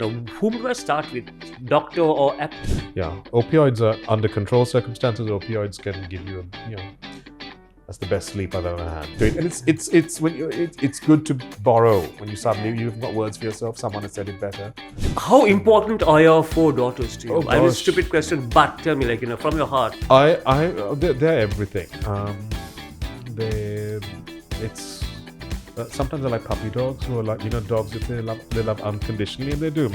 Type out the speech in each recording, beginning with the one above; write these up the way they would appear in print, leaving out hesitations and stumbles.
Now, whom do I start with? Doctor or app? Yeah, opioids are under control circumstances. Opioids can give you, that's the best sleep I've ever had. And it's good to borrow when you suddenly you've got words for yourself. Someone has said it better. How important are your 4 daughters to you? Oh, I have a gosh. stupid question, but tell me, from your heart. They're everything. Sometimes I like puppy dogs who are like dogs that they love unconditionally, and they do.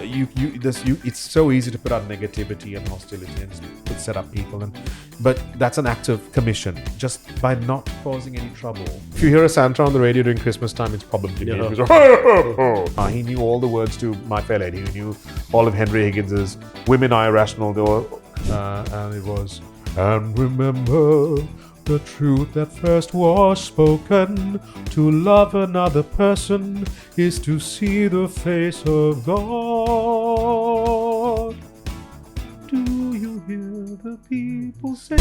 It's so easy to put out negativity and hostility and just set up people, but that's an act of commission just by not causing any trouble. If you hear a Santa on the radio during Christmas time, it's probably me. He knew all the words to My Fair Lady. He knew all of Henry Higgins's "Women Are Irrational," and it was "And remember the truth that first was spoken, to love another person is to see the face of God. Do you hear the people say?"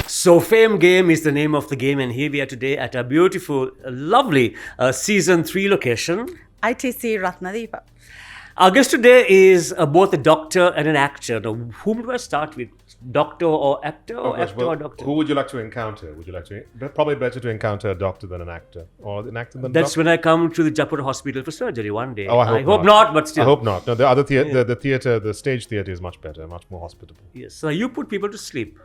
So, Fame Game is the name of the game, and here we are today at a beautiful, lovely season 3 location. ITC Ratnadeepa. Our guest today is both a doctor and an actor. Now, whom do I start with? Doctor or actor, or actor or doctor? Who would you like to encounter? Probably better to encounter a doctor than an actor, or an actor than a That's doctor? when I come to the Jaipur hospital for surgery one day. Oh, I hope not, but still. I hope not. No, the other theater, the theater, the stage theater is much better, much more hospitable. Yes. So you put people to sleep.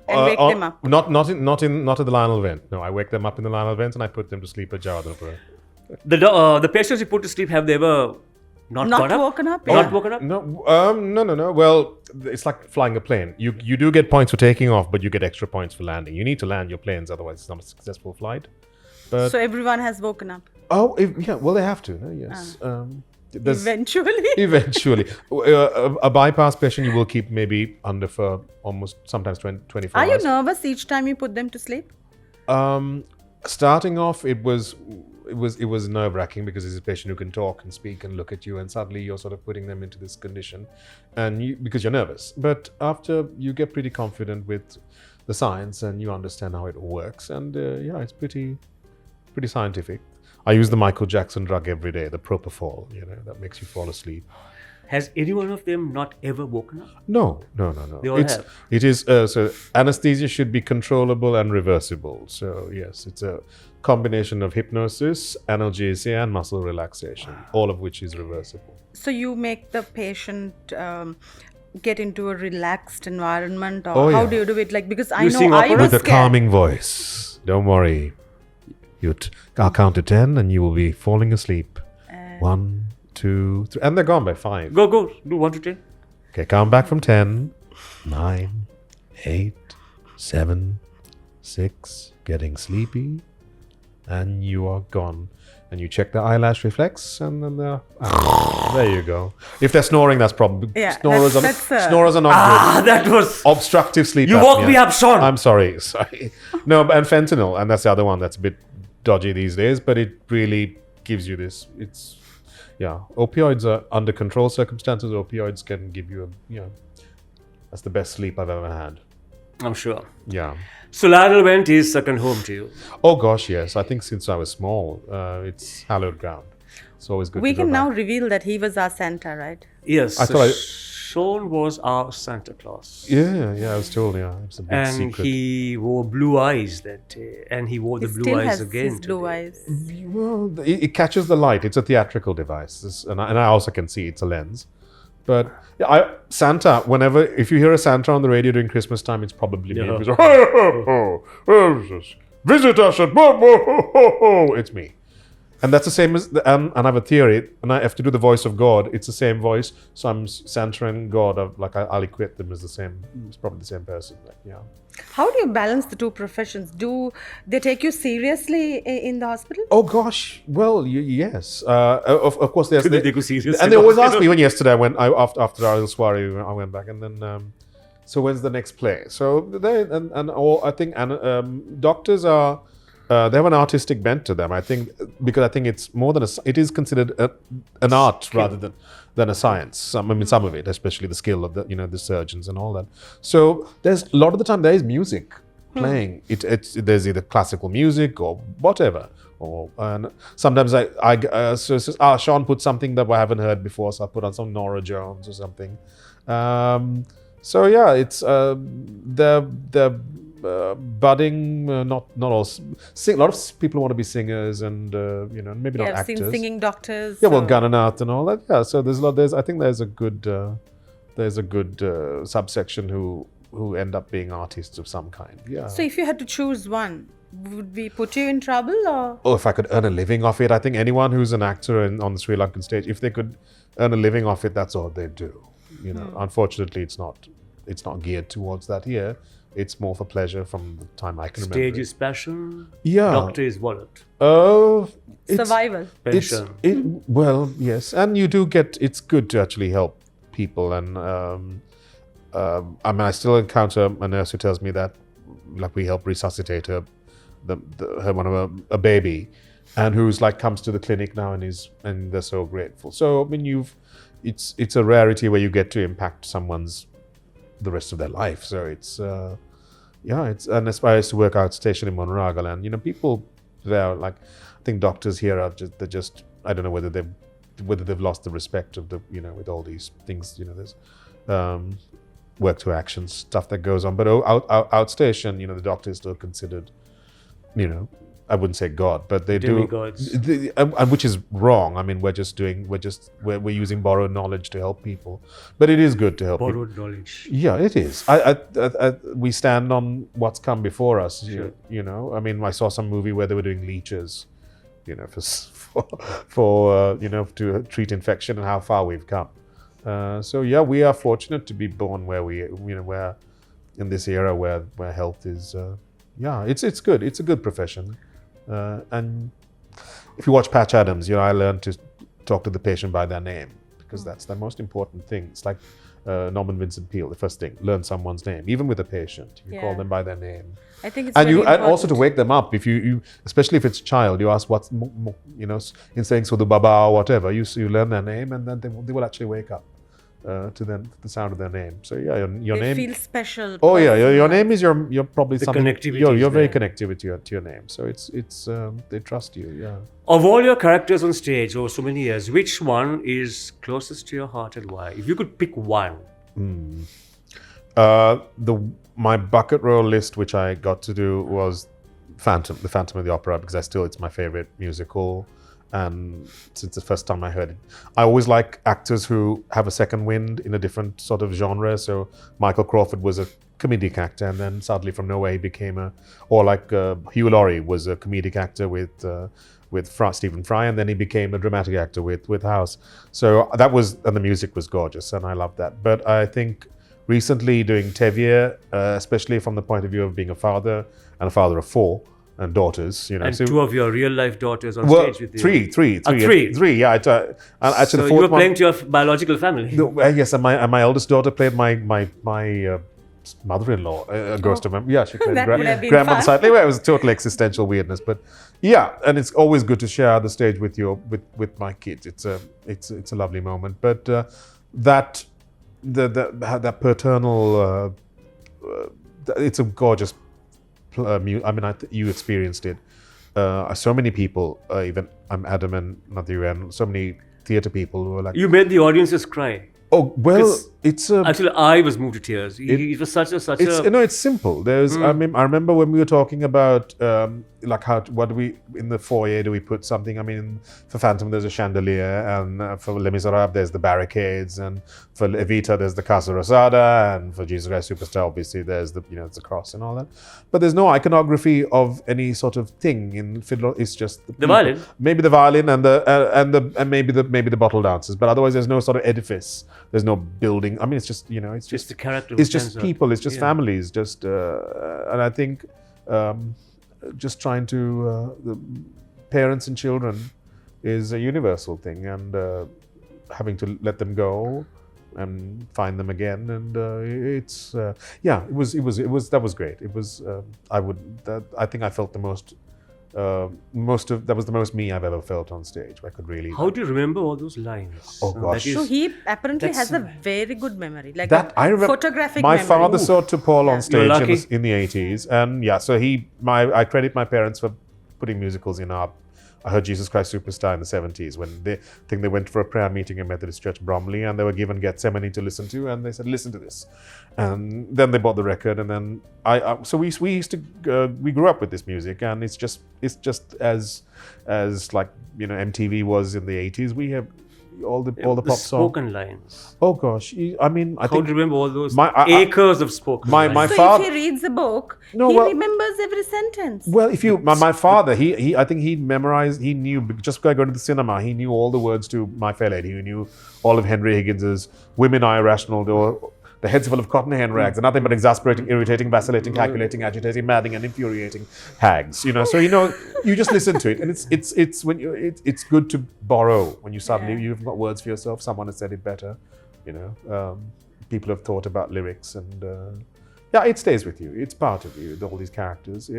And wake them up. Not at the Lionel vent. No, I wake them up in the Lionel vent and I put them to sleep at Jawadharpura. The patients you put to sleep, have they ever not got up? Woken up? Not woken up? No. Well, it's like flying a plane. You do get points for taking off, but you get extra points for landing. You need to land your planes, otherwise it's not a successful flight. But So everyone has woken up. they have to. No, yes. Eventually. A bypass patient you will keep maybe under for almost sometimes 24 Are you hours. nervous each time you put them to sleep? Starting off, it was nerve-wracking because it's a patient who can talk and speak and look at you, and suddenly you're sort of putting them into this condition, and because you're nervous. But after you get pretty confident with the science and you understand how it works, and it's pretty scientific. I use the Michael Jackson drug every day, the propofol. That makes you fall asleep. Has any one of them not ever woken up? No. They all have. It is so anesthesia should be controllable and reversible. So yes, it's a combination of hypnosis, analgesia, and muscle relaxation, all of which is reversible. So you make the patient get into a relaxed environment, or how do you do it? Because I sing know I opera? was With a scared. calming voice. Don't worry. I'll count to 10 and you will be falling asleep. 1, 2, 3. And they're gone by 5. Go. Do 1 to 10. Okay, count back from 10. 9, 8, 7, 6. Getting sleepy. And you are gone. And you check the eyelash reflex, and then they're out. There you go. If they're snoring, that's probably... Yeah, snorers are not good. That was... Obstructive sleep You apnea. woke me up, Sean. I'm sorry. No, and fentanyl, and that's the other one that's a bit dodgy these days, but it really gives you this. Opioids are under control circumstances. Opioids can give you that's the best sleep I've ever had. I'm sure. Yeah. So Lionel went is second home to you. Oh gosh, yes. I think since I was small, it's hallowed ground. It's always good We to go can now back. reveal that he was our Santa, right? Yes. Sean was our Santa Claus. Yeah, I was told, it's a big And secret. he wore blue eyes that day. And he wore the blue still eyes has again his blue today. eyes. Well, it catches the light. It's a theatrical device, and I also can see it's a lens. But Santa, if you hear a Santa on the radio during Christmas time, it's probably me. Yeah. Visit us at it's me. And that's the same as, and I have a theory, and I have to do the voice of God. It's the same voice, so I'm Santa and God. I'll equate them as the same. It's probably the same person. How do you balance the two professions? Do they take you seriously in the hospital? Oh gosh, well yes. Of course, there's. They take you seriously. And they always ask me, even yesterday when after our little soiree, I went back, and then so when's the next play? So I think doctors are they have an artistic bent to them. I think because I think it's more than it is considered an art rather than a science. Some of it, especially the skill of the surgeons and all that. So there's a lot of the time there is music playing. There's either classical music or whatever. And sometimes Sean put something that I haven't heard before, so I put on some Nora Jones or something. So yeah, it's the budding, not all. A lot of people want to be singers, and maybe not I've actors. seen singing doctors. Yeah, well, Gananath and all that. Yeah, so there's a lot. I think there's a good subsection who end up being artists of some kind. Yeah. So if you had to choose one, would we put you in trouble or? Oh, if I could earn a living off it, I think anyone who's an actor on the Sri Lankan stage, if they could earn a living off it, that's all they do. Unfortunately, it's not geared towards that here. It's more for pleasure from the time I can remember. Stage is passion. Yeah. Doctor is wallet. Oh, Survival. Pension. Well, yes, and you do get. It's good to actually help people, and I still encounter a nurse who tells me that, like, we help resuscitate her a baby, and who's like comes to the clinic now and they're so grateful. So I mean, it's a rarity where you get to impact someone's the rest of their life. So it's and as I used to work outstation in Monragal, and people there, like, I think doctors here are just I don't know whether they've lost the respect of the with all these things. There's work to action stuff that goes on, but outstation, the doctor is still considered, I wouldn't say God, but they Demigods. do, which is wrong. I mean, we're using borrowed knowledge to help people, but it is good to help Borrowed people. knowledge. Yeah, it is. We stand on what's come before us. Sure. I mean, I saw some movie where they were doing leeches, for to treat infection, and how far we've come. So yeah, we are fortunate to be born where we're in this era where health is. It's good. It's a good profession. And if you watch Patch Adams, I learned to talk to the patient by their name, because that's the most important thing. It's like Norman Vincent Peale, the first thing, learn someone's name. Even with a patient, you call them by their name. I think it's and very and also important. to wake them up. If you especially if it's a child, you ask what's in saying Sudhu Baba or whatever, you learn their name, and then they will actually wake up to the sound of their name. So yeah, your They name. feel special. Oh yeah, your name is you're probably something. connectivity You're is very there. connected to your name. So it's they trust you. Yeah. Of all your characters on stage over so many years, which one is closest to your heart and why? If you could pick one. My bucket roll list, which I got to do, was the Phantom of the Opera, because it's my favorite musical, and since the first time I heard it, I always like actors who have a second wind in a different sort of genre. So Michael Crawford was a comedic actor, and then suddenly from nowhere he became Hugh Laurie was a comedic actor with Stephen Fry, and then he became a dramatic actor with House. So and the music was gorgeous, and I loved that. But I think recently doing Tevye, especially from the point of view of being a father and a father of 4 and daughters, And 2 of your real life daughters on stage with you. Three. Three. Yeah, actually, So the you were fourth playing to your biological family. yes, and my eldest daughter played my mother-in-law, a ghost of memory. Yeah, she played That would have been grandmother fun. side. Anyway, it was total existential weirdness, but yeah, and it's always good to share the stage with my kids. It's a lovely moment, but that paternal, it's a gorgeous. You experienced it. So many people, even Adam and Nathu, and so many theatre people who were like, You made the audiences cry. "Oh well, 'Cause it's Actually, I was moved to tears. It was such a. it's simple. There's I remember when we were talking about what do we in the foyer do we put something? I mean, for Phantom there's a chandelier, and for Les Miserables there's the barricades, and for Evita there's the Casa Rosada, and for Jesus Christ Superstar obviously there's the the cross and all that. But there's no iconography of any sort of thing in Fiddler. It's just the violin. maybe the violin and maybe the bottle dancers, but otherwise there's no sort of edifice. There's no building. I mean, it's just it's Just the character. It's who just stands out. people. It's just Yeah. families. Just and I think just trying to the parents and children is a universal thing, and having to let them go and find them again, and it was that was great. It was I think I felt the most that was the most me I've ever felt on stage. I could really. How do you remember all those lines? Oh, gosh. That is- So he apparently that's- has a very good memory, like That a I remember. photographic My memory. father saw To Paul on stage lucky. in the 80s, and yeah, so I credit my parents for putting musicals in our. I heard Jesus Christ Superstar in the 70s when they went for a prayer meeting in Methodist Church Bromley, and they were given Gethsemane to listen to, and they said, listen to this. And then they bought the record, and then so we used to we grew up with this music, and it's just as like, you know, MTV was in the 80s. We have all the pop songs. spoken lines. Oh gosh, I mean, I How think do you remember all those acres of spoken my lines? So father. if he reads a book, No, he well- remembers every sentence. Well, if you, my father, I think he memorized, he knew, just by going to the cinema, he knew all the words to My Fair Lady. He knew all of Henry Higgins's Women Are Irrational, or The Heads Full of Cotton Hen Rags, and nothing but exasperating, irritating, vacillating, calculating, agitating, maddening, and infuriating hags. You know, so you just listen to it, and it's when it's good to borrow when you suddenly you've got words for yourself. Someone has said it better. You know, people have thought about lyrics, and it stays with you. It's part of you. All these characters.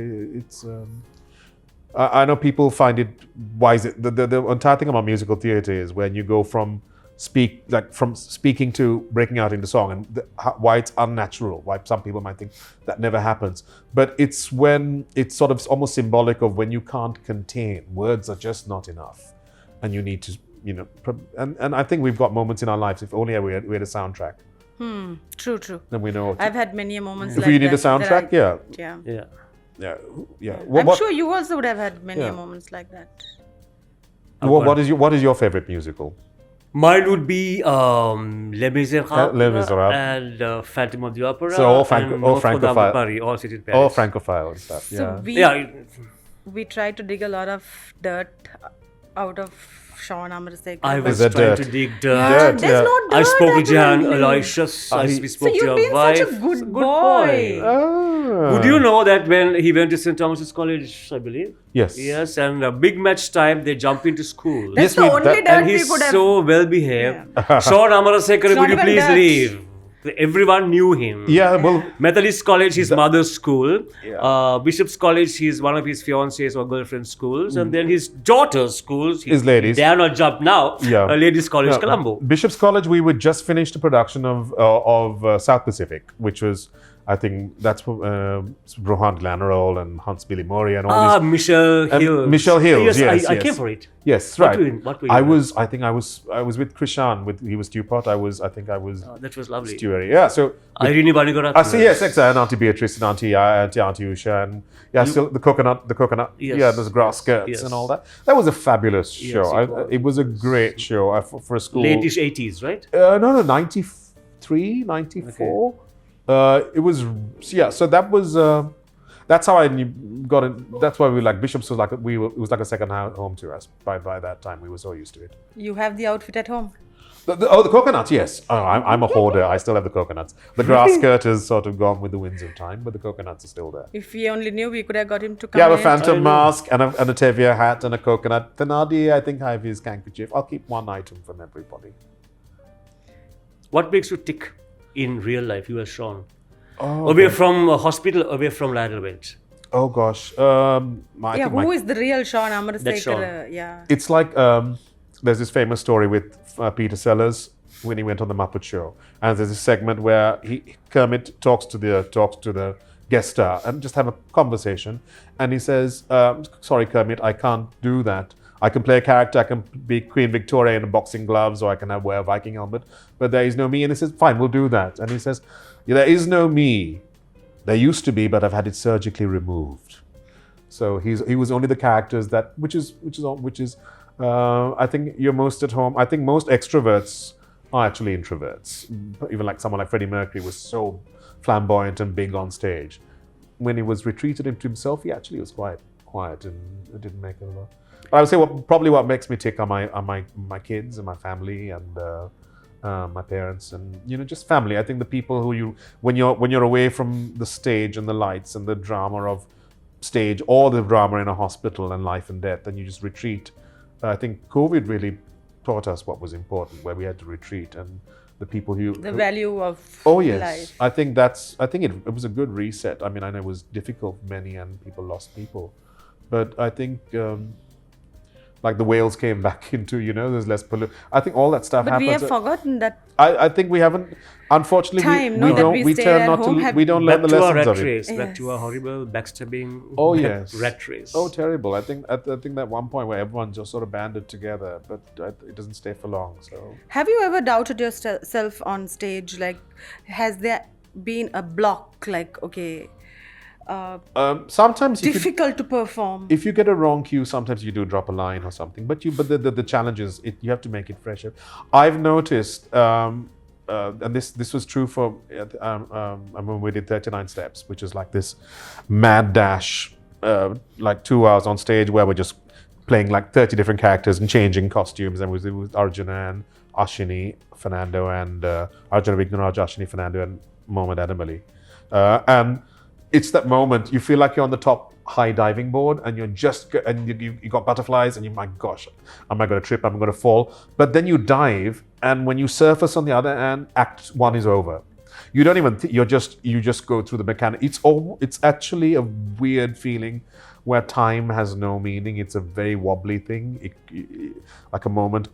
I know people find it. Why is it the entire thing about musical theatre is when you go from speaking to breaking out into song, and why it's unnatural, why some people might think that never happens. But it's when it's sort of almost symbolic of when you can't contain, words are just not enough, and you need to, you know, and I think we've got moments in our lives, if only we had a soundtrack, True. then we know. I've had many moments If like you need that. a soundtrack, Yeah. yeah. I'm sure you also would have had many Yeah. moments like that. What is your favorite musical? Mine would be Les Miserables, Les Miserables. and Phantom of the Opera, So all and Notre-Dame de Francophile. Paris, all set in Paris. Oh, Francophile and stuff. So Yeah. we tried to dig a lot of dirt out of Sean Amarasekera. I was that trying dirt? to dig Yeah, dirt. there's no dirt. I spoke to Jan apparently. Aloysius. We So spoke to you've your been wife. such a good boy. Ah. Would you know that when he went to St. Thomas's College, I believe? Yes. Yes, and big match time, they jump into school. That's Yes, the only dirt And we he's could have. so well behaved. Sean Amarasekera, not would you even please dirt. leave? Everyone knew him. Yeah, well, Methodist College, his mother's school. Bishop's College, he's one of his fiancées or girlfriend's schools. And then his daughter's schools. His ladies. They are not jumped now. Yeah. Ladies College, Yeah. Colombo. Bishop's College, we would just finish the production of South Pacific, which was, I think, that's Rohan Glannerol and Hans Billy Murray and all these. Michelle And Hills. Michelle Hills, yes, I yes. came for it. Yes, What right. were you I in? was with Krishan. He was Tupot. I was That was lovely. Stewie. Yeah. So Irene Banigarat. I see. Yes, exactly. And Auntie Beatrice and Auntie Usha and still the coconut. Yes. Yeah, those grass skirts Yes. and all that. That was a fabulous show. it was. It was a great show for a school. Late-ish 80s, right? No, 93, 94. It was, so that was, that's how I got it. That's why we like Bishop's was it was like a second home to us by that time. We were so used to it. You have the outfit at home. The coconuts, yes. Oh, I'm a hoarder. I still have the coconuts. The grass skirt has sort of gone with the winds of time, but the coconuts are still there. If we only knew, we could have got him to come Yeah, I have a in. phantom mask and a Tevye hat and a coconut. Thenadi, I think I have his handkerchief. I'll keep one item from everybody. What makes you tick in real life, you as Sean? Oh, Away from a hospital, away from Ladderwent. oh gosh. Who is the real Sean That's Sean. Amarasekera? Yeah. It's like there's this famous story with Peter Sellers when he went on the Muppet Show, and there's a segment where Kermit talks to the guest star and just have a conversation, and he says, "Sorry, Kermit, I can't do that. I can play a character. I can be Queen Victoria in boxing gloves, or I can wear a Viking helmet, but there is no me." And he says, "Fine, we'll do that." And he says, "Yeah, there is no me. There used to be, but I've had it surgically removed." So he was only the characters which is I think you're most at home. I think most extroverts are actually introverts. Even like someone like Freddie Mercury was so flamboyant and big on stage. When he was retreated into himself, he actually was quite quiet and it didn't make it a lot. But I would say probably what makes me tick are my kids and my family and my parents and just family. I think the people who when you're away from the stage and the lights and the drama of stage or the drama in a hospital and life and death, and you just retreat. I think COVID really taught us what was important, where we had to retreat, and the people The value of Oh yes, life. I think it was a good reset. I mean, I know it was difficult for many, and people lost people, But I think like the whales came back into, there's less pollution. I think all that stuff But happens. we have forgotten that I think we haven't. Unfortunately, time, we that don't. we We stayed turn at not home, to. We don't learn Back the to our lessons rat of it. race. Back to Yes. our horrible backstabbing. Oh yes, rat race. Oh, terrible! I think that one point where everyone just sort of banded together, but it doesn't stay for long. So have you ever doubted yourself on stage? Like, has there been a block? Like, okay, sometimes difficult to perform. if you get a wrong cue, sometimes you do drop a line or something. But the challenge is you have to make it fresher. I've noticed, and this was true for when we did 39 Steps, which is like this mad dash, like 2 hours on stage where we're just playing like 30 different characters and changing costumes. And it was Arjuna and Ashini, Fernando, and Arjuna Vignoraj, Ashini, Fernando, and Mohammed Adamali. And it's that moment you feel like you're on the top high diving board and you're just and you got butterflies and you, my gosh, am I going to trip, am I going to fall? But then you dive, and when you surface on the other end, act one is over. You don't even you just go through the mechanic. It's actually a weird feeling where time has no meaning. It's a very wobbly thing. Like a moment,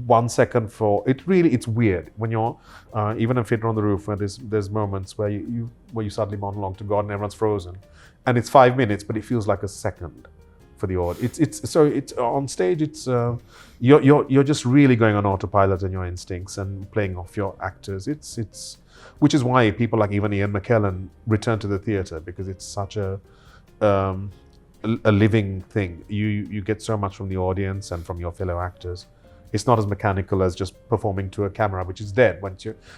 1 second for it. Really, it's weird when you're even in Fiddler on the Roof, where there's moments where you suddenly monologue to God and everyone's frozen, and it's 5 minutes, but it feels like a second for the audience. It's on stage. It's you're just really going on autopilot and your instincts and playing off your actors. It's which is why people like even Ian McKellen return to the theatre, because it's such a living thing. You get so much from the audience and from your fellow actors. It's not as mechanical as just performing to a camera, which is dead.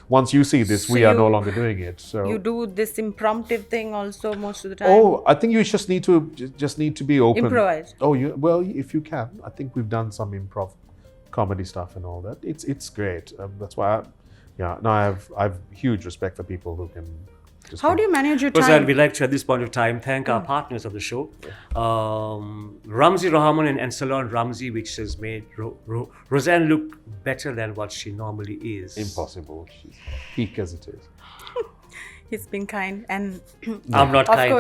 Once you see this, So we are no longer doing it. So you do this impromptu thing also most of the time. Oh, I think you just need to be open. Improvise. Oh, well, if you can. I think we've done some improv comedy stuff and all that. It's great. That's why I have huge respect for people who can. How do you manage your Rozanne, time? we'd like to at this point of time thank our partners of the show, Ramzi Rahman and Salon Ramzi, which has made Rozanne look better than what she normally is. Impossible. She's peak as it is. He's been kind, and I'm not kind.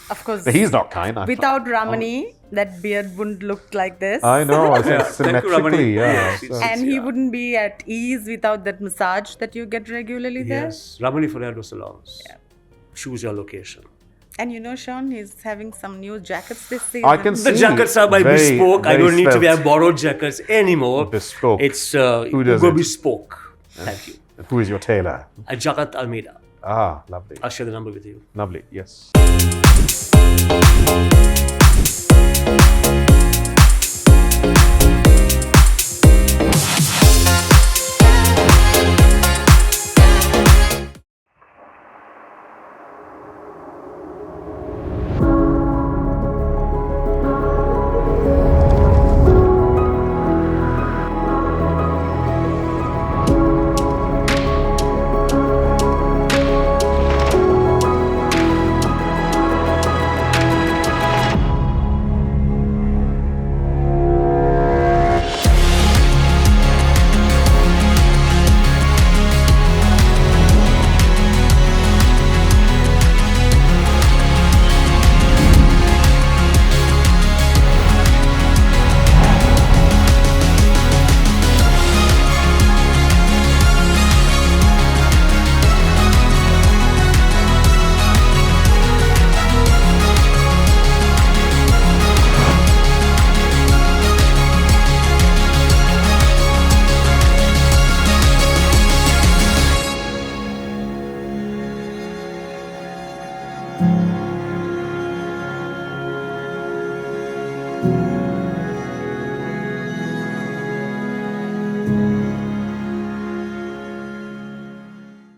Of course. He's not kind. Without Ramani, that beard wouldn't look like this. I know. I said Thank you, Ramani. symmetrically. Yeah. Yes, And he wouldn't be at ease without that massage that you get regularly there. Yes, Ramani Ferrero Salons. Yeah. Choose your location. And Sean, he's having some new jackets this season. I can The see. jackets are by Very, Bespoke. I very don't need to svelte. wear borrowed jackets anymore. Bespoke. It's Who does Hugo it? Bespoke. Thank you. Who is your tailor? Jagat Almeida. Ah, lovely. I'll share the number with you. Lovely. Yes.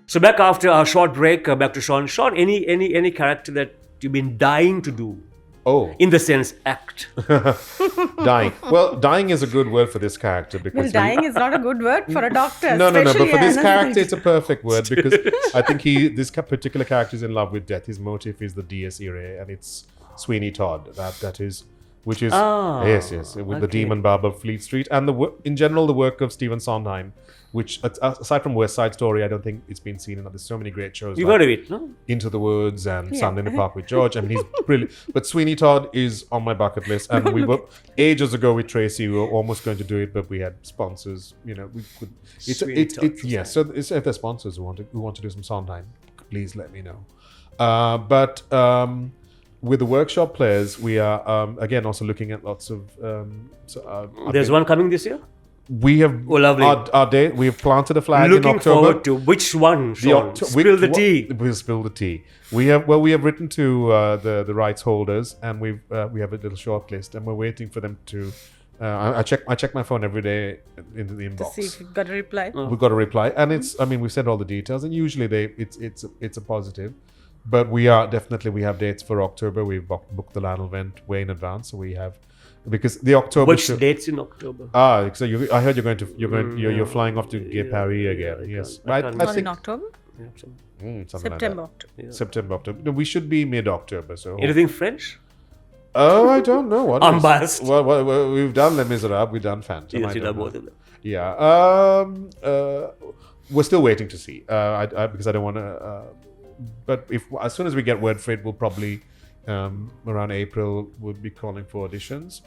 So back after our short break, back to Sean. Sean, any character that you've been dying to do? Oh, In the sense, act. dying. Well, dying is a good word for this character because Well, dying is not a good word for a doctor. No. But especially for this an character, anesthetic. it's a perfect word because I think this particular character is in love with death. His motive is the Diasz irae, and it's Sweeney Todd. That is, which is yes, with the okay. demon barber of Fleet Street, and in general the work of Stephen Sondheim, which aside from West Side Story, I don't think it's been seen. There's so many great shows. You've like heard of it, no? Into the Woods and Sunday in the Park with George. I mean, he's brilliant. But Sweeney Todd is on my bucket list. And we were ages ago with Tracy. We were almost going to do it, but we had sponsors. You know, we could. So if there's sponsors who want to do some Sondheim, please let me know. But with the workshop players, we are again also looking at lots of. There's one coming this year. We have our date. We have planted a flag Looking in October. forward to which one? Sean? Spill the tea. We'll spill the tea. We have written to the rights holders, and we have a little short list, and we're waiting for them to. I check my phone every day in the inbox To see if you've got a reply. We've got a reply, and we send all the details, and usually it's a positive. But we have dates for October. We've booked the Lionel event way in advance, so we have. Because the October Which dates in October? So I heard you're flying off to Gay Paris again. Yes, I think in October. September, October. Yeah. September, October. No, we should be mid-October. So anything French? Oh, I don't know. What I'm biased. Well, we've done Les Miserables. We've done Phantom. Yes, you done both of them. Yeah. We're still waiting to see. Because I don't want to. But as soon as we get word for it, we'll probably around April we'll be calling for auditions.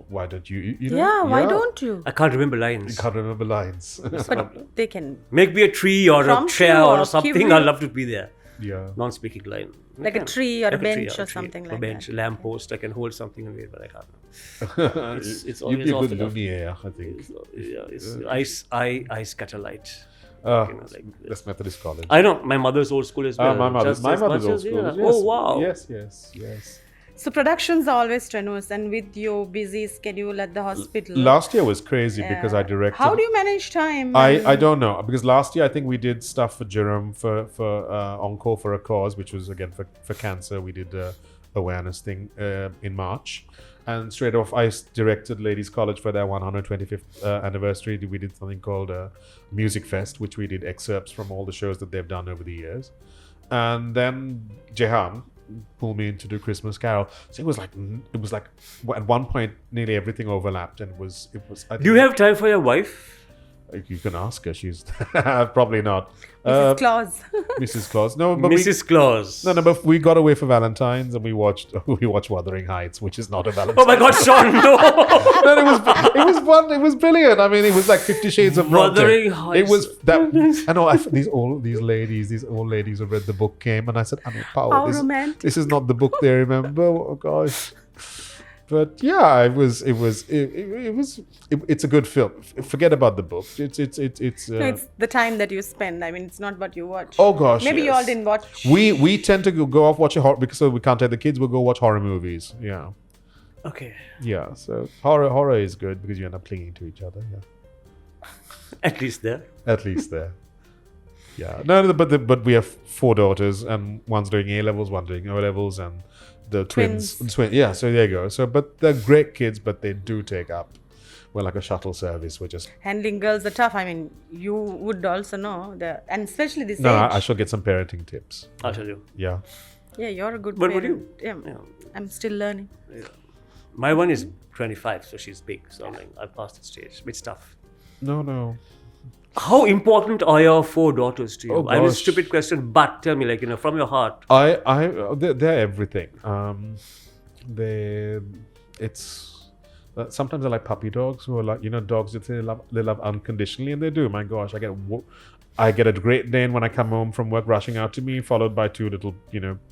Why don't you? Why don't you? I can't remember lines. You can't remember lines. But they can. Make me a tree or a chair or something. I'd love to be there. Yeah. Non-speaking line. Like a tree or a Like bench or something like that. A bench, that. lamppost. I can hold something and wait, but I can't. It's always You'd be a off good enough. lumiere, I think. It's ice scatter light. That's Methodist College. I know my mother's old school as well. My mother's old school. Yeah. Yes. Oh wow. Yes. So productions are always strenuous, and with your busy schedule at the hospital. Last year was crazy because I directed. How do you manage time? I don't know, because last year I think we did stuff for Jerome for Encore for a Cause, which was again for cancer. We did a awareness thing in March, and straight off I directed Ladies College for their 125th anniversary. We did something called Music Fest, which we did excerpts from all the shows that they've done over the years, and then Jehan pulled me in to do Christmas Carol. So it was like at one point nearly everything overlapped, and it was. Do you have time for your wife? You can ask her. She's probably not. Mrs. Claus. Mrs. Claus. No, but Mrs. Claus. No, but we got away for Valentine's and we watched Wuthering Heights, which is not a Valentine's. Oh my God, Sean! No. No, it was brilliant. I mean, it was like 50 Shades of Wuthering Heights. It was that. I know these old ladies who read the book came, and I said, How romantic. This is not the book they remember. Oh gosh. But yeah, it's a good film. Forget about the book. It's the time that you spend. I mean, it's not what you watch. Oh gosh, maybe yes. you all didn't watch. We tend to go off watch a horror because we can't take the kids. We'll go watch horror movies. Yeah. Okay. Yeah. So horror is good because you end up clinging to each other. Yeah. At least there. Yeah. No, but we have 4 daughters, and one's doing A levels, one doing O levels, and the twins. Yeah, so there you go. So, but they're great kids, but they do take up. We're like a shuttle service. We're just handling girls are tough. I mean, you would also know and especially this age. I shall get some parenting tips. I'll tell you. Yeah. Yeah, you're a good What parent. would you? Yeah. I'm still learning. Yeah. My one is 25, so she's big. So I'm like, I've passed the stage. It's tough. No. How important are your 4 daughters to you? Oh, I have a gosh. stupid question, but tell me, from your heart. They're everything. Sometimes I like puppy dogs who are like, dogs that they love unconditionally, and they do. My gosh, I get a great day when I come home from work rushing out to me, followed by 2 little,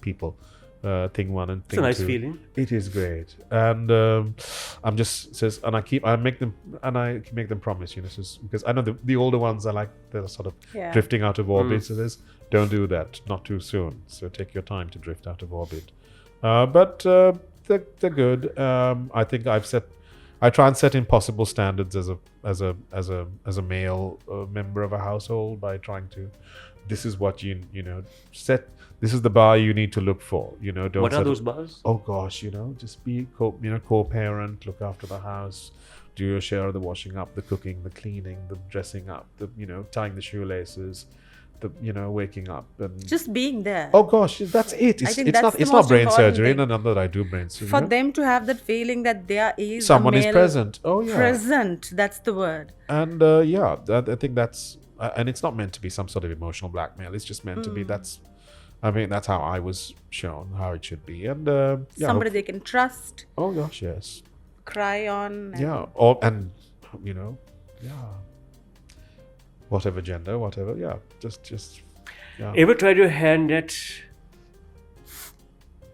people. Thing 1 and thing 2. It's a nice feeling. It is great, and I make them promise, because I know the older ones are like they're sort of drifting out of orbit. So don't do that, not too soon. So take your time to drift out of orbit. But they're good. I think I try and set impossible standards as a male member of a household by trying to. This is what you set. This is the bar you need to look for. Don't. What are those bars? Oh gosh, just be co-parent, look after the house, do your share of the washing up, the cooking, the cleaning, the dressing up, the tying the shoelaces, waking up and Just being there. oh gosh, that's it. I think It's that's not the it's not most brain important surgery. thing. No, not that I do brain surgery. For them to have that feeling that there is Someone a is male present. Oh yeah. present, that's the word. And I think that's and it's not meant to be some sort of emotional blackmail. It's just meant to be that's how I was shown how it should be. And Somebody they can trust, oh gosh, yes. cry on. And Yeah. Whatever gender, whatever. Yeah. Just yeah. Ever tried your hand at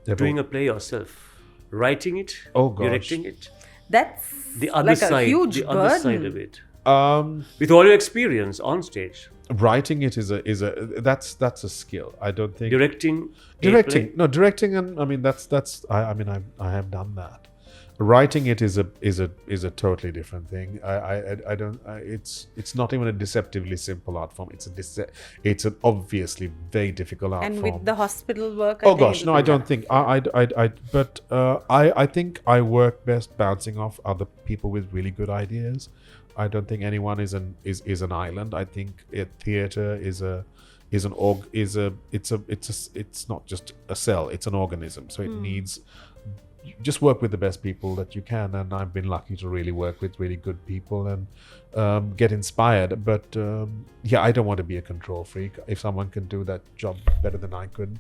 They're doing a both- play yourself? Writing it? Oh, gosh. Directing it? That's The other like side. a huge the burden. other side of it. um With all your experience on stage. writing it is a that's a skill. I don't think Directing. a directing play? no directing and I mean that's I have done that. Writing it is a totally different thing. I don't it's not even a deceptively simple art form. It's an obviously very difficult art And form. with the hospital work, Oh I think gosh, it'll no, I be don't tough. think I think I work best bouncing off other people with really good ideas. I don't think anyone is an island. I think theater it's not just a cell, it's an organism. So it needs just work with the best people that you can, and I've been lucky to really work with really good people and get inspired. But I don't want to be a control freak. If someone can do that job better than I could,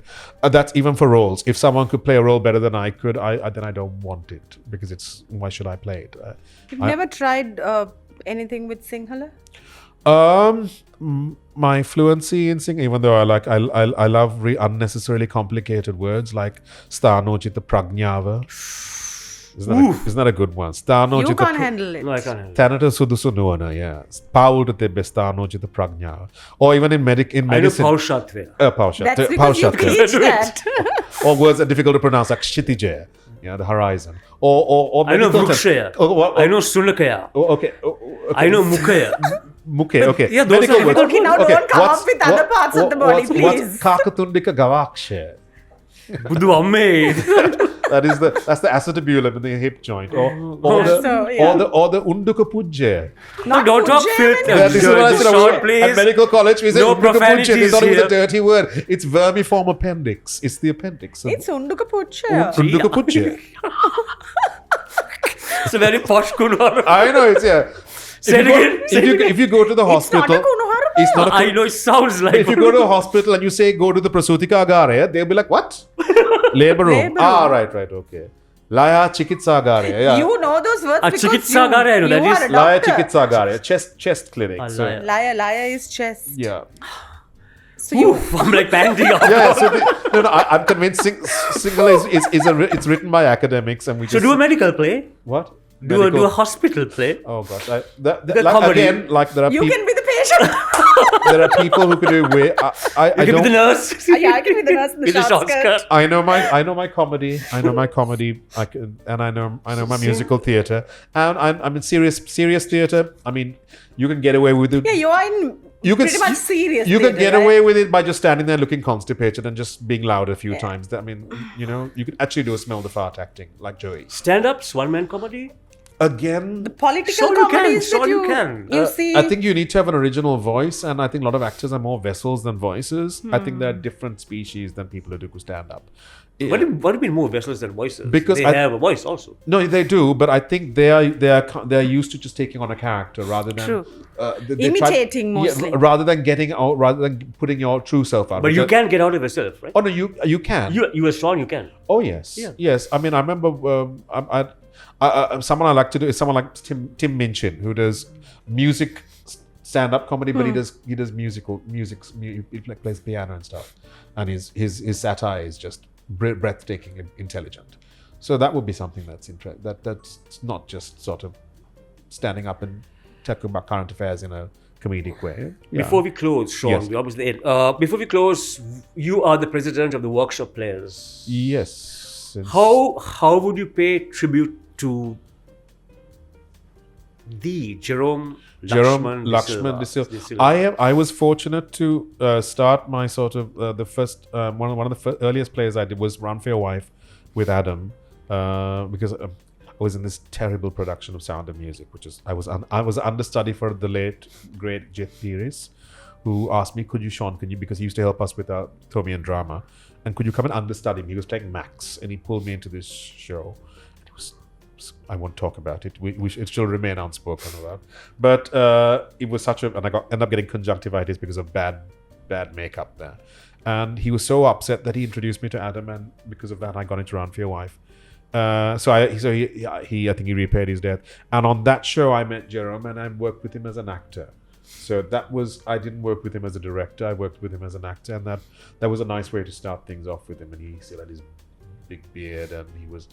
that's even for roles. If someone could play a role better than I could, then I don't want it, because why should I play it? You've never tried anything with Sinhala? My fluency in singing, even though I love unnecessarily complicated words like Sthanojita Pragnava. Isn't that a good one? You Sthanojita can't handle it. No, I can't. Tanata Sudusu Nuana, yeah. Paul to Tebe Sthanojita Pragnava. Or even in I know medicine. Paushatve. Paushat. That's because you preach that. Or words that are difficult to pronounce like Kshitije, the horizon. Or I know medical Vrukshaya. Oh, what? I know Sunakaya. Oh, okay. Okay. I know Mukaya. Muke, okay. Yeah, those Medical are words. difficult Okay, now don't come up with other parts of the body, What's please. Kakatundika Gavakshe? Budu Amme. That's the acetabulum in the hip joint. Or the Unduka Pujje. No, don't talk filth. That is what I said. Short, please. At medical college, we said No Unduka Pujje. They profanities thought it was a here. dirty word. It's vermiform appendix. It's the appendix. It's Unduka Pucha. Unduka Pujje. It's a very posh Kunwar. I know, it's, yeah. Say it again. If you go to the It's not hospital, a Kunohara. it's not a I know it sounds like. if you go to a hospital and you say go to the Prasutika Agare, they'll be like, what? Labor room. Labor Ah, room. right, okay. Laya Chikitsa Agare. Yeah. You know those words because Chikitsa Agare, I know, you that is are a Laya doctor. Chikitsa Agare. Chest clinic. Ah, So, Laya. Laya is chest. yeah. So you Oof, I'm like panting out. Yeah, so I'm convinced single it's written by academics and we So just do a medical play. what? Do a hospital play. Oh gosh, The like, comedy. again, like there are you people, can be the patient. there are people who can do way. I You can be the don't. nurse. Yeah, I can be the nurse in the With the short skirt. I know my comedy. I know my comedy. I know my musical theatre. And I'm in serious theatre. I mean, you can get away with it. Yeah, you are in pretty much serious. You can theatre, get right? away with it by just standing there looking constipated and just being loud a few times. I mean, you could actually do a smell the fart acting like Joey. Stand-ups, one-man comedy. Again, The political Sure you can, comedies sure that you can. you see. I think you need to have an original voice, and I think a lot of actors are more vessels than voices. I think there are different species than people who do stand up. What do you mean more vessels than voices? Because they I- have a voice also. No, they do, but I think they are used to just taking on a character rather than True. they Imitating mostly. rather than putting your true self out. But you Because- can get out of yourself, right? Oh no, you can. You are strong, you can. Oh yes, Yeah. yes. I mean, I remember someone I like to do is someone like Tim Minchin, who does music stand-up comedy, but he does music. He plays piano and stuff, and his satire is just breathtaking and intelligent. So that would be something that's that's not just sort of standing up and talking about current affairs in a comedic way. Yeah. Before we close, Sean, Yes. we obviously end. Before we close, you are the president of the Workshop Players. Yes. Since- How would you pay tribute to the Jerome Lakshman De De Silva? Silva. I was fortunate to start my sort of the first one of the earliest plays I did was Run for Your Wife with Adam because I was in this terrible production of Sound of Music, which is I was understudy for the late great Jit Piris, who asked me, Sean, because he used to help us with our Thomian drama, and could you come and understudy him? He was playing Max, and he pulled me into this show. I won't talk about it. It shall remain unspoken about. But it was such a, and I ended up getting conjunctivitis because of bad makeup there. And he was so upset that he introduced me to Adam, and because of that, I got into Run for Your Wife. So I think he repaid his debt. And on that show, I met Jerome, and I worked with him as an actor. So I didn't work with him as a director. I worked with him as an actor, and that was a nice way to start things off with him. And he still had his big beard, and he was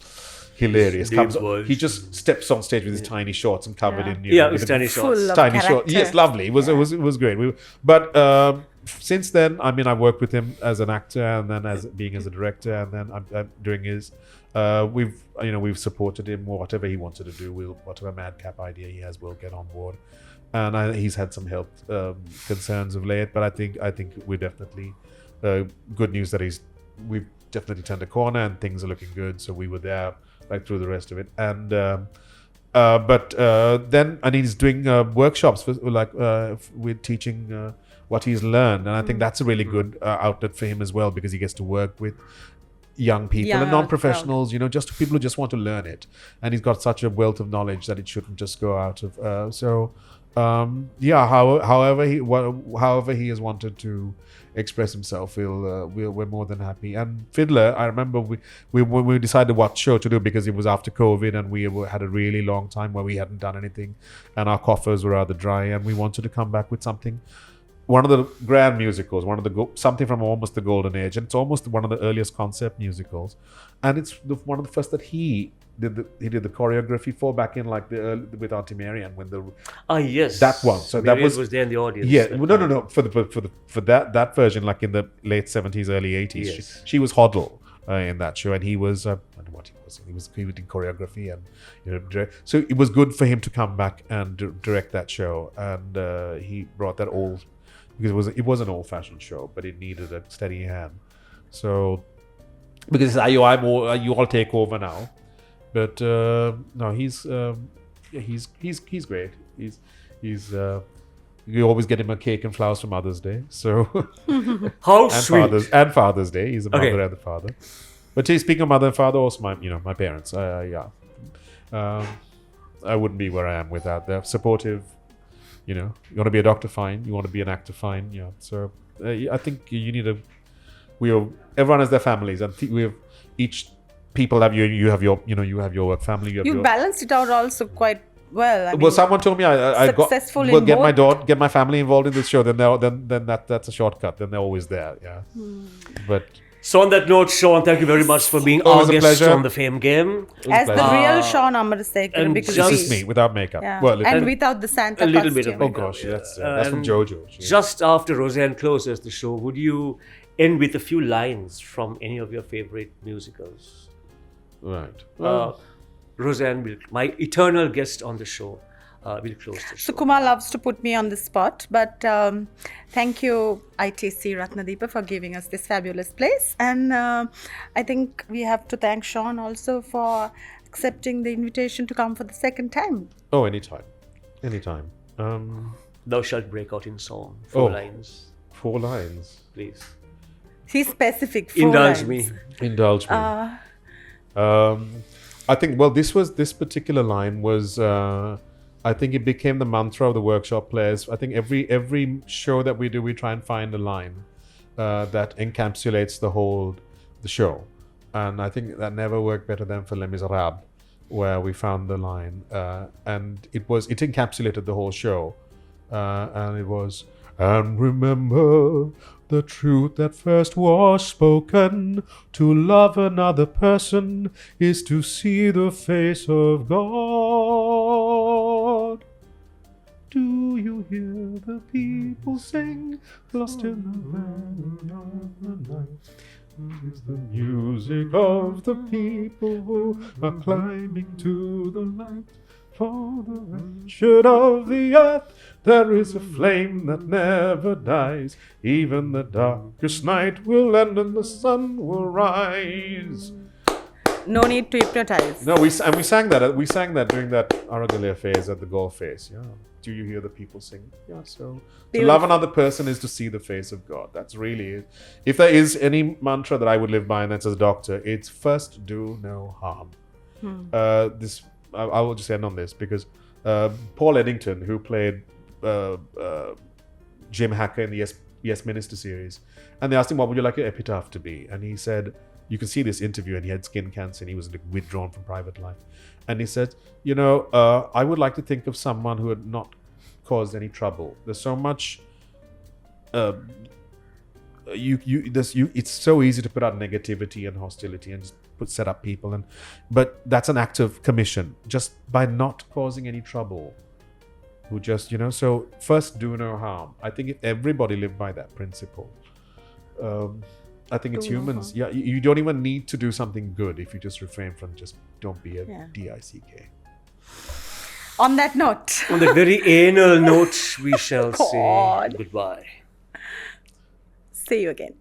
hilarious. He just steps on stage with his tiny shorts and covered in his tiny shorts. Full of tiny character. shorts. Yes, lovely. It was great. But since then, I mean, I worked with him as an actor, and then as a director, and then I'm doing his. We've supported him, whatever he wanted to do. Whatever madcap idea he has, we'll get on board. And he's had some health concerns of late, but I think we're definitely good news that we've definitely turned a corner and things are looking good. So we were there right through the rest of it, and then he's doing workshops with teaching what he's learned, and I think that's a really good outlet for him as well, because he gets to work with young people and non-professionals, just people who just want to learn it, and he's got such a wealth of knowledge that it shouldn't just go out of. However he has wanted to express himself, we're more than happy. And Fiddler, I remember when we decided what show to do, because it was after COVID and we had a really long time where we hadn't done anything, and our coffers were rather dry, and we wanted to come back with something. One of the grand musicals, something from almost the golden age, and it's almost one of the earliest concept musicals, and it's one of the first that he did the choreography for, back in with Auntie Marianne, when yes, that one. So Marianne that was there in the audience. Yeah, no, for that version, like in the late 70s, early 80s, Yes. she was Hoddle in that show, and he was I don't know what he was. He was in choreography and direct. So it was good for him to come back and direct that show, and he brought that old. Because it was an old-fashioned show, but it needed a steady hand. So, because you all take over now, but no, he's great. You always get him a cake and flowers for Mother's Day. So, How and sweet. Father's Day. He's a mother and a father. But speaking of mother and father, also my parents. I wouldn't be where I am without their supportive. You want to be a doctor, fine. You want to be an actor, fine. Yeah. So I think you need everyone has their families, and people have you have your work family. You balanced it out also quite well. I mean, someone told me I get my family involved in this show. Then that's a shortcut. Then they're always there. Yeah. But. So on that note, Sean, thank you very much for being our guest on the Fame Game. As the real Sean Amarasekera, because this is me without makeup. Yeah. Well, and without the Santa a little costume. bit of oh gosh, that's from JoJo. Just after Rozanne closes the show, would you end with a few lines from any of your favorite musicals? Right. Rozanne, my eternal guest on the show, will close the show. So Kumar loves to put me on the spot, but thank you ITC Ratnadeepa for giving us this fabulous place, and I think we have to thank Sean also for accepting the invitation to come for the second time. Oh, anytime. Thou shalt break out in song. 4 lines. 4 lines. Please. He's specific. 4 Indulge lines. me. Indulge me. I think, this particular line was, I think it became the mantra of the workshop players. I think every show that we do, we try and find a line that encapsulates the show. And I think that never worked better than for Les Miserables, where we found the line. And it encapsulated the whole show. And it was, and remember the truth that first was spoken, to love another person is to see the face of God. Do you hear the people sing, lost in the land of the night? It's the music of the people who are climbing to the light. For the wretched of the earth, there is a flame that never dies. Even the darkest night will end and the sun will rise. no need to hypnotize. No, we sang that. We sang that during that Aragalia phase at the golf phase. Yeah. Do you hear the people sing? Yeah. So to love another person is to see the face of God. That's really it. If there is any mantra that I would live by, and that's as a doctor, it's first do no harm. I will just end on this because Paul Eddington, who played Jim Hacker in the Yes Minister series, and they asked him, what would you like your epitaph to be? And he said, you can see this interview, and he had skin cancer and he was withdrawn from private life. And he said, I would like to think of someone who had not caused any trouble. There's so much it's so easy to put out negativity and hostility and just set up people, but that's an act of commission just by not causing any trouble. Who just so first do no harm. I think if everybody lived by that principle, I think it's humans. Yeah, you don't even need to do something good if you just refrain from just don't be a Dick. On that note, on that very anal note, we shall say goodbye. See you again.